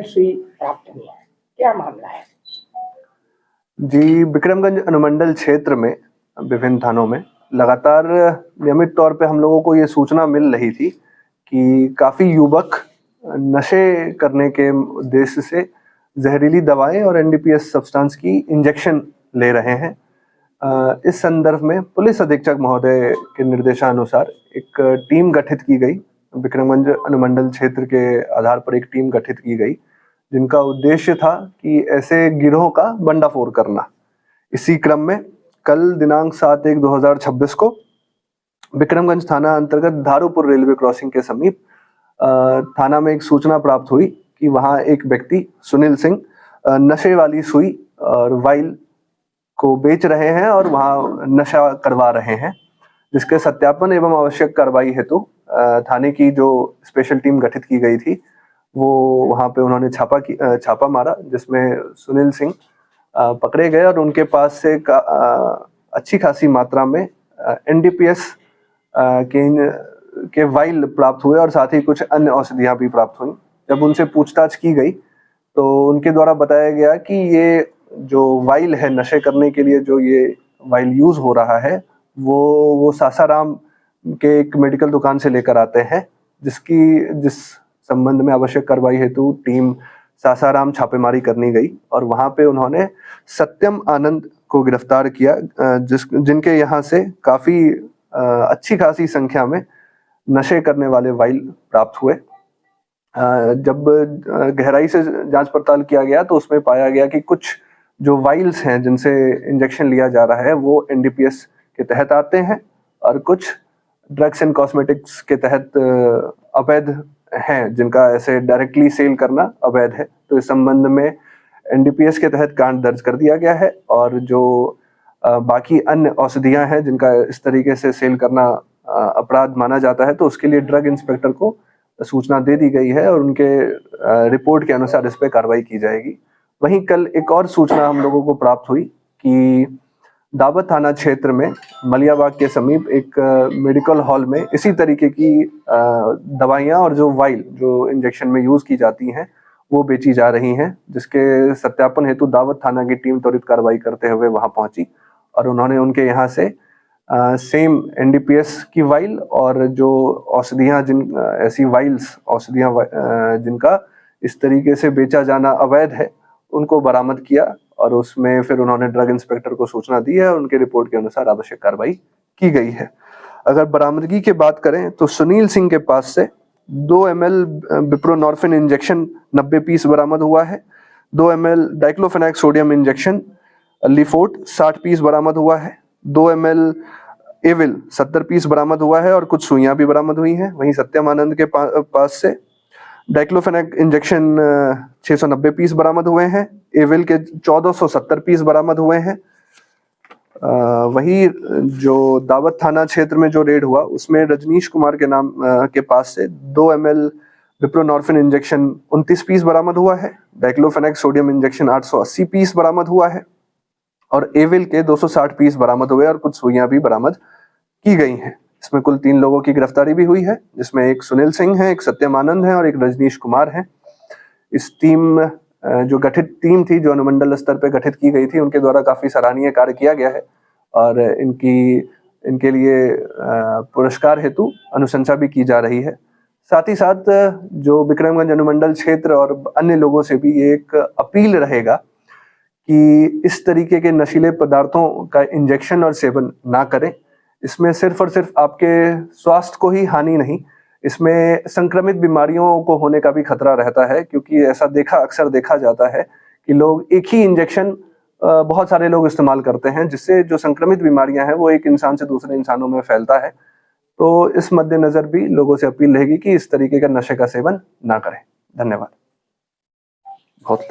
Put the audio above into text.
सुई प्राप्त हुई है, क्या मामला है? जी, विक्रमगंज अनुमंडल क्षेत्र में विभिन्न थानों में लगातार नियमित तौर पे हम लोगों को ये सूचना मिल रही थी कि काफ़ी युवक नशे करने के उद्देश्य से जहरीली दवाएं और एनडीपीएस सब्सटेंस की इंजेक्शन ले रहे हैं। इस संदर्भ में पुलिस अधीक्षक महोदय के निर्देशानुसार एक टीम गठित की गई। विक्रमगंज अनुमंडल क्षेत्र के आधार पर एक टीम गठित की गई, जिनका उद्देश्य था कि ऐसे गिरोह का भंडाफोड़ करना। इसी क्रम में कल दिनांक 7/1/2026 को विक्रमगंज थाना अंतर्गत धारूपुर रेलवे क्रॉसिंग के समीप थाना में एक सूचना प्राप्त हुई कि वहां एक व्यक्ति सुनील सिंह नशे वाली सुई और वाइल को बेच रहे हैं और वहां नशा करवा रहे हैं, जिसके सत्यापन एवं आवश्यक कार्रवाई हेतु थाने की जो स्पेशल टीम गठित की गई थी वो वहां पे उन्होंने छापा मारा, जिसमें सुनील सिंह पकड़े गए और उनके पास से अच्छी खासी मात्रा में एनडीपीएस के वाइल प्राप्त हुए और साथ ही कुछ अन्य औषधियां भी प्राप्त हुई। जब उनसे पूछताछ की गई तो उनके द्वारा बताया गया कि ये जो वाइल है नशे करने के लिए, जो ये वाइल यूज हो रहा है वो सासाराम के एक मेडिकल दुकान से लेकर आते हैं, जिस संबंध में आवश्यक कार्रवाई हेतु टीम सासाराम छापेमारी करनी गई और वहां पे उन्होंने सत्यम आनंद को गिरफ्तार किया, जिनके यहाँ से काफी अच्छी खासी संख्या में नशे करने वाले वाइल प्राप्त हुए। जब गहराई से जांच पड़ताल किया गया तो उसमें पाया गया कि कुछ जो वाइल्स हैं जिनसे इंजेक्शन लिया जा रहा है वो एनडीपीएस के तहत आते हैं और कुछ ड्रग्स एंड कॉस्मेटिक्स के तहत अवैध हैं, जिनका ऐसे डायरेक्टली सेल करना अवैध है। तो इस संबंध में एनडीपीएस के तहत कांड दर्ज कर दिया गया है और जो बाकी अन्य औषधियां हैं जिनका इस तरीके से सेल करना अपराध माना जाता है तो उसके लिए ड्रग इंस्पेक्टर को सूचना दे दी गई है और उनके रिपोर्ट के अनुसार इस पर कार्रवाई की जाएगी। वहीं कल एक और सूचना हम लोगों को प्राप्त हुई कि दावत थाना क्षेत्र में मलियाबाग के समीप एक मेडिकल हॉल में इसी तरीके की दवाइयां और जो वाइल जो इंजेक्शन में यूज की जाती हैं वो बेची जा रही हैं, जिसके सत्यापन हेतु दावत थाना की टीम त्वरित कार्रवाई करते हुए वहां पहुंची और उन्होंने उनके यहाँ से सेम एनडीपीएस की वाइल और जो औषधियां ऐसी वाइल्स औषधियां जिनका इस तरीके से बेचा जाना अवैध है उनको बरामद किया और उसमें फिर उन्होंने ड्रग इंस्पेक्टर को सूचना दी है और उनके रिपोर्ट के अनुसार आवश्यक कार्रवाई की गई है। अगर बरामदगी की बात करें तो सुनील सिंह के पास से 2 ml बिप्रोनॉर्फिन इंजेक्शन 90 पीस बरामद हुआ है। 2 ml डाइक्लोफेनाक सोडियम इंजेक्शन लिफोर्ट 60 पीस बरामद हुआ है। 2 ml एविल 70 पीस बरामद हुआ है और कुछ सुइयां भी बरामद हुई हैं। वहीं सत्यम आनंद के पास से डाइक्लोफेनाक इंजेक्शन 690 पीस बरामद हुए हैं। एविल के 1470 पीस बरामद हुए हैं। वही जो दावत थाना क्षेत्र में जो रेड हुआ उसमें रजनीश कुमार के नाम के पास से 2 ml विप्रोनॉर्फिन इंजेक्शन 29 पीस बरामद हुआ है। डाइक्लोफेनाक सोडियम इंजेक्शन 880 पीस बरामद हुआ है और एविल के 260 पीस बरामद हुए और कुछ सुइयां भी बरामद की गई हैं। इसमें कुल 3 लोगों की गिरफ्तारी भी हुई है, जिसमें एक सुनील सिंह है, एक सत्यम आनंद है और एक रजनीश कुमार है। इस टीम जो गठित टीम थी जो अनुमंडल स्तर पर गठित की गई थी उनके द्वारा काफी सराहनीय कार्य किया गया है और इनके लिए पुरस्कार हेतु अनुशंसा भी की जा रही है। साथ ही साथ जो विक्रमगंज अनुमंडल क्षेत्र और अन्य लोगों से भी एक अपील रहेगा कि इस तरीके के नशीले पदार्थों का इंजेक्शन और सेवन ना करें। इसमें सिर्फ और सिर्फ आपके स्वास्थ्य को ही हानि नहीं, इसमें संक्रमित बीमारियों को होने का भी खतरा रहता है, क्योंकि ऐसा अक्सर देखा जाता है कि लोग एक ही इंजेक्शन बहुत सारे लोग इस्तेमाल करते हैं, जिससे जो संक्रमित बीमारियां हैं वो एक इंसान से दूसरे इंसानों में फैलता है। तो इस मद्देनजर भी लोगों से अपील रहेगी कि इस तरीके का नशे का सेवन ना करें। धन्यवाद। बहुत